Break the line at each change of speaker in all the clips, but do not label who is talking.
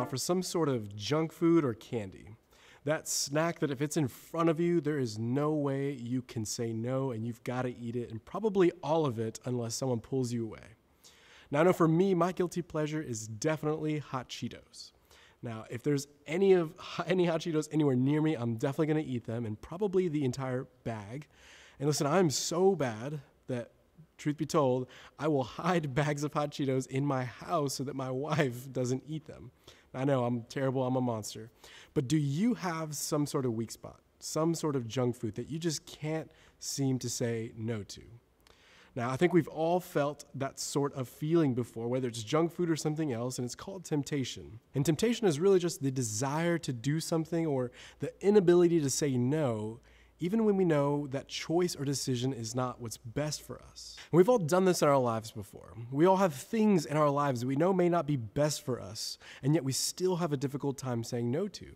out for some sort of junk food or candy. That snack that if it's in front of you, there is no way you can say no and you've got to eat it, and probably all of it unless someone pulls you away. Now I know for me, my guilty pleasure is definitely hot Cheetos. Now, if there's any hot Cheetos anywhere near me, I'm definitely going to eat them, and probably the entire bag. And listen, I'm so bad that, truth be told, I will hide bags of hot Cheetos in my house so that my wife doesn't eat them. I know, I'm terrible, I'm a monster. But do you have some sort of weak spot, some sort of junk food that you just can't seem to say no to? Now, I think we've all felt that sort of feeling before, whether it's junk food or something else, and it's called temptation. And temptation is really just the desire to do something or the inability to say no, even when we know that choice or decision is not what's best for us. And we've all done this in our lives before. We all have things in our lives that we know may not be best for us, and yet we still have a difficult time saying no to.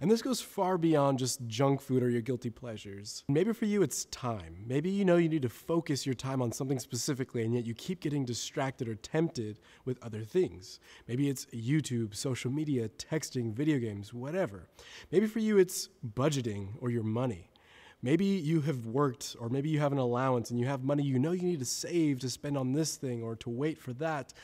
And this goes far beyond just junk food or your guilty pleasures. Maybe for you it's time. Maybe you know you need to focus your time on something specifically, and yet you keep getting distracted or tempted with other things. Maybe it's YouTube, social media, texting, video games, whatever. Maybe for you it's budgeting or your money. Maybe you have worked, or maybe you have an allowance and you have money you know you need to save to spend on this thing or to wait for that,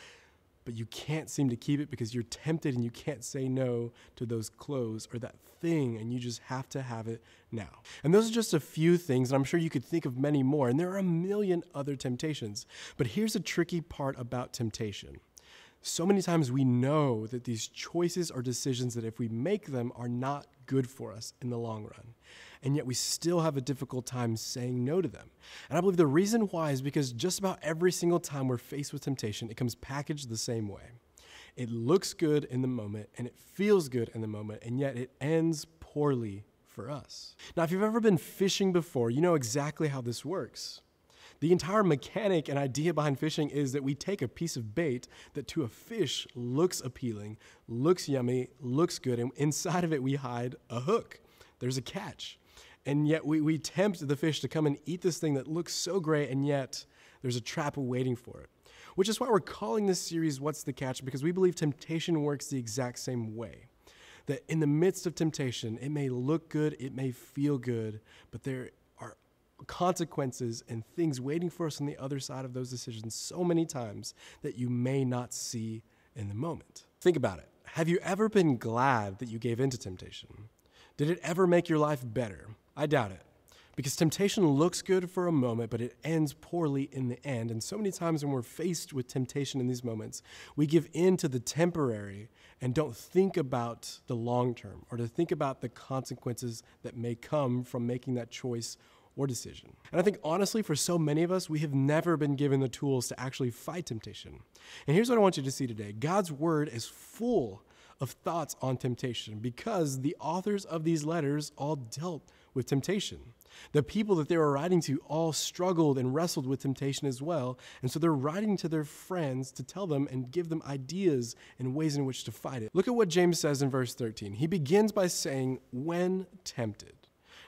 but you can't seem to keep it because you're tempted and you can't say no to those clothes or that thing, and you just have to have it now. And those are just a few things, and I'm sure you could think of many more, and there are a million other temptations. But here's a tricky part about temptation. So many times we know that these choices or decisions that if we make them are not good for us in the long run, and yet we still have a difficult time saying no to them. And I believe the reason why is because just about every single time we're faced with temptation, it comes packaged the same way. It looks good in the moment and it feels good in the moment, and yet it ends poorly for us. Now, if you've ever been fishing before, you know exactly how this works. The entire mechanic and idea behind fishing is that we take a piece of bait that to a fish looks appealing, looks yummy, looks good, and inside of it we hide a hook. There's a catch. And yet we tempt the fish to come and eat this thing that looks so great, and yet there's a trap waiting for it. Which is why we're calling this series What's the Catch? Because we believe temptation works the exact same way. That in the midst of temptation, it may look good, it may feel good, but there are consequences and things waiting for us on the other side of those decisions so many times that you may not see in the moment. Think about it. Have you ever been glad that you gave in to temptation? Did it ever make your life better? I doubt it. Because temptation looks good for a moment, but it ends poorly in the end. And so many times when we're faced with temptation in these moments, we give in to the temporary and don't think about the long term or to think about the consequences that may come from making that choice or decision. And I think honestly, for so many of us, we have never been given the tools to actually fight temptation. And here's what I want you to see today. God's word is full of thoughts on temptation because the authors of these letters all dealt with temptation. The people that they were writing to all struggled and wrestled with temptation as well. And so they're writing to their friends to tell them and give them ideas and ways in which to fight it. Look at what James says in verse 13. He begins by saying, when tempted.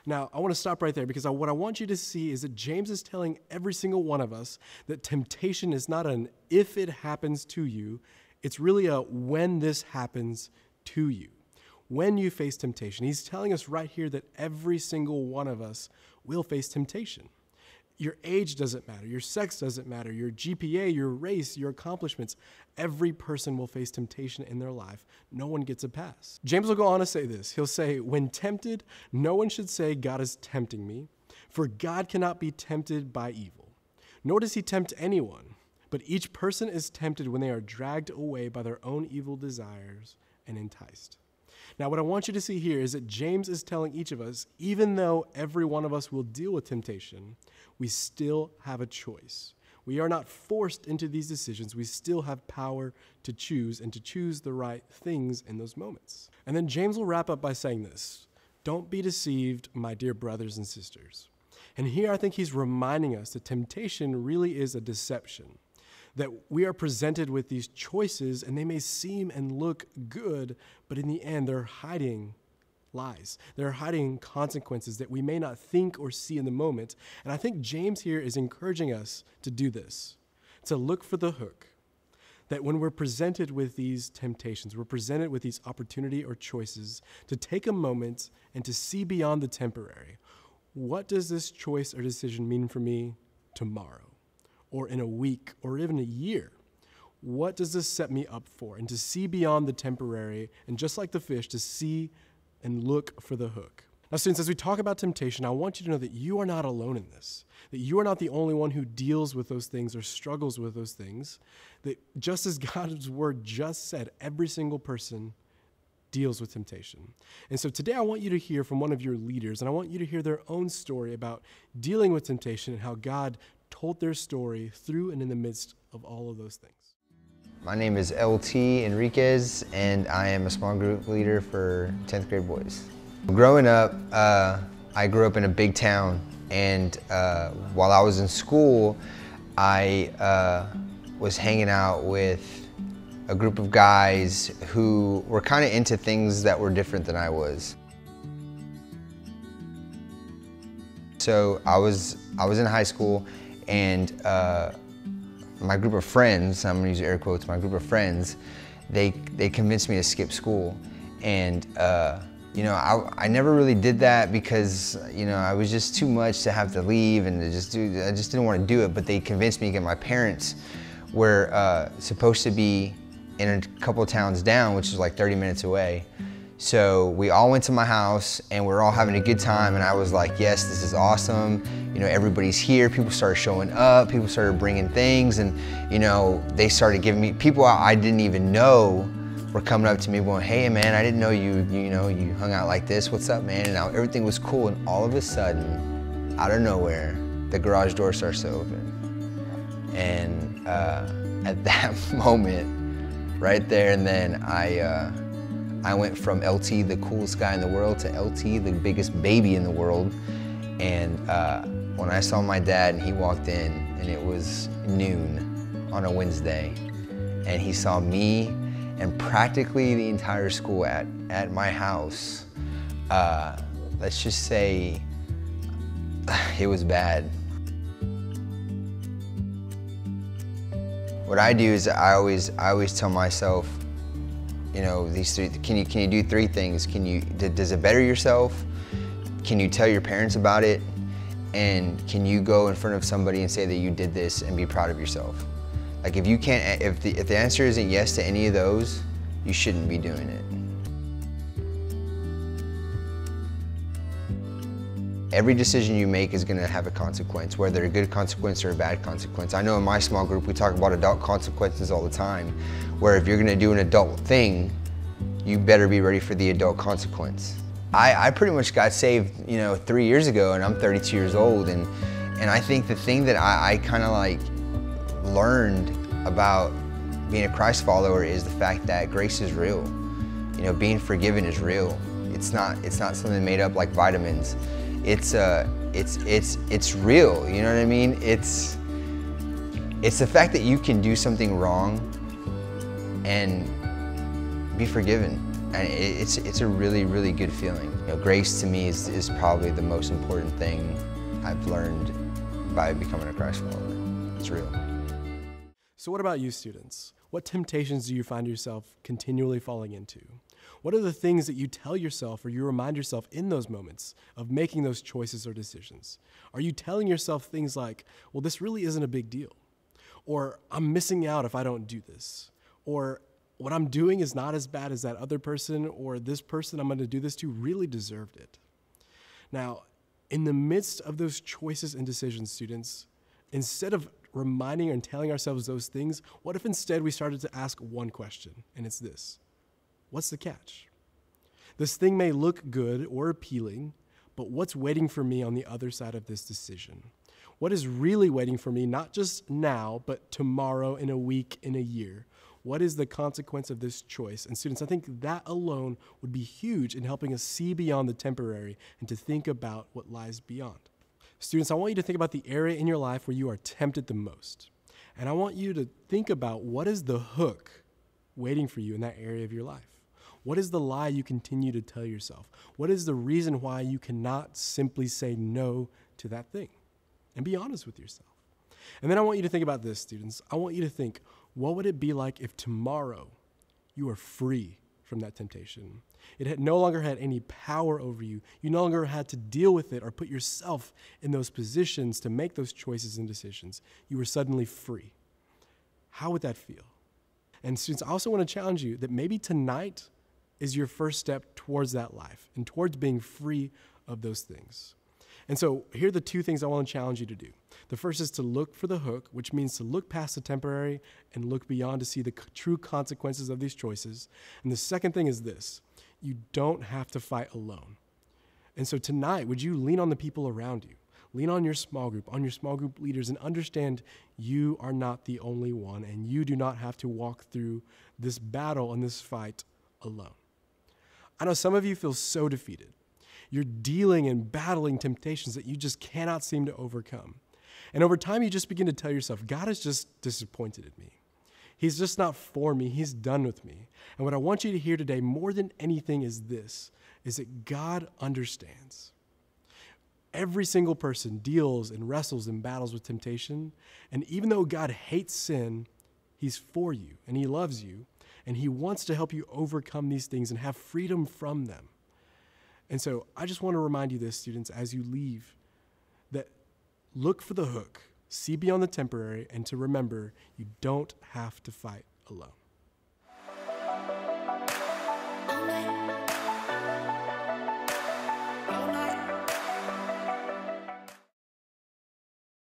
Now, I want to stop right there because what I want you to see is that James is telling every single one of us that temptation is not an if it happens to you, it's really a when this happens to you. When you face temptation, he's telling us right here that every single one of us will face temptation. Your age doesn't matter. Your sex doesn't matter. Your GPA, your race, your accomplishments. Every person will face temptation in their life. No one gets a pass. James will go on to say this. He'll say, when tempted, no one should say, God is tempting me, for God cannot be tempted by evil. Nor does he tempt anyone, but each person is tempted when they are dragged away by their own evil desires and enticed. Now, what I want you to see here is that James is telling each of us, even though every one of us will deal with temptation, we still have a choice. We are not forced into these decisions. We still have power to choose and to choose the right things in those moments. And then James will wrap up by saying this, don't be deceived, my dear brothers and sisters. And here I think he's reminding us that temptation really is a deception. That we are presented with these choices and they may seem and look good, but in the end, they're hiding lies. They're hiding consequences that we may not think or see in the moment. And I think James here is encouraging us to do this, to look for the hook. that when we're presented with these temptations, we're presented with these opportunity or choices to take a moment and to see beyond the temporary. What does this choice or decision mean for me tomorrow, or in a week, or even a year? What does this set me up for? And to see beyond the temporary, and just like the fish, to see and look for the hook. Now, students, as we talk about temptation, I want you to know that you are not alone in this, that you are not the only one who deals with those things or struggles with those things, that just as God's word just said, every single person deals with temptation. And so today I want you to hear from one of your leaders, and I want you to hear their own story about dealing with temptation and how God told their story through and in the midst of all of those things.
My name is LT Enriquez, and I am a small group leader for 10th grade boys. Growing up, I grew up in a big town, and while I was in school, I was hanging out with a group of guys who were kind of into things that were different than I was. So I was in high school, and my group of friends, I'm gonna use air quotes, my group of friends, they convinced me to skip school. And you know, I never really did that because, you know, I was just too much to have to leave and to just do, I just didn't want to do it, but they convinced me to get. My parents were supposed to be in a couple of towns down, which is like 30 minutes away. So we all went to my house and we were all having a good time, and I was like, yes, this is awesome. You know, everybody's here. People started showing up, people started bringing things, and you know, they started giving me, people I didn't even know were coming up to me going, hey man, I didn't know you hung out like this, what's up man? And now everything was cool, and all of a sudden, out of nowhere, the garage door starts to open. And at that moment, right there and then, I went from LT, the coolest guy in the world, to LT, the biggest baby in the world. And when I saw my dad and he walked in, and it was noon on a Wednesday, and he saw me and practically the entire school at my house, let's just say it was bad. What I do is I always tell myself, you know, these three, can you do three things? Does it better yourself? Can you tell your parents about it? And can you go in front of somebody and say that you did this and be proud of yourself? Like if you can't, if the answer isn't yes to any of those, you shouldn't be doing it. Every decision you make is gonna have a consequence, whether a good consequence or a bad consequence. I know in my small group, we talk about adult consequences all the time, where if you're gonna do an adult thing, you better be ready for the adult consequence. I pretty much got saved, you know, 3 years ago, and I'm 32 years old, and I think the thing that I kind of like learned about being a Christ follower is the fact that grace is real. You know, being forgiven is real. It's not something made up like vitamins. It's real, you know what I mean? It's the fact that you can do something wrong and be forgiven. And it's a really, really good feeling. You know, grace to me is probably the most important thing I've learned by becoming a Christ follower. It's real.
So what about you, students? What temptations do you find yourself continually falling into? What are the things that you tell yourself or you remind yourself in those moments of making those choices or decisions? Are you telling yourself things like, well, this really isn't a big deal? Or I'm missing out if I don't do this? Or what I'm doing is not as bad as that other person, or this person I'm going to do this to really deserved it? Now, in the midst of those choices and decisions, students, instead of reminding and telling ourselves those things, what if instead we started to ask one question, and it's this: what's the catch? This thing may look good or appealing, but what's waiting for me on the other side of this decision? What is really waiting for me, not just now, but tomorrow, in a week, in a year? What is the consequence of this choice? And students, I think that alone would be huge in helping us see beyond the temporary and to think about what lies beyond. Students, I want you to think about the area in your life where you are tempted the most. And I want you to think about what is the hook waiting for you in that area of your life. What is the lie you continue to tell yourself? What is the reason why you cannot simply say no to that thing? And be honest with yourself. And then I want you to think about this, students. I want you to think, what would it be like if tomorrow you were free from that temptation? It had no longer had any power over you. You no longer had to deal with it or put yourself in those positions to make those choices and decisions. You were suddenly free. How would that feel? And students, I also want to challenge you that maybe tonight is your first step towards that life and towards being free of those things. And so here are the two things I want to challenge you to do. The first is to look for the hook, which means to look past the temporary and look beyond to see the true consequences of these choices. And the second thing is this: you don't have to fight alone. And so tonight, would you lean on the people around you? Lean on your small group leaders, and understand you are not the only one, and you do not have to walk through this battle and this fight alone. I know some of you feel so defeated. You're dealing and battling temptations that you just cannot seem to overcome. And over time, you just begin to tell yourself, God is just disappointed in me. He's just not for me. He's done with me. And what I want you to hear today more than anything is this, is that God understands. Every single person deals and wrestles and battles with temptation. And even though God hates sin, he's for you and he loves you. And he wants to help you overcome these things and have freedom from them. And so I just want to remind you this, students, as you leave, that look for the hook, see beyond the temporary, and to remember you don't have to fight alone.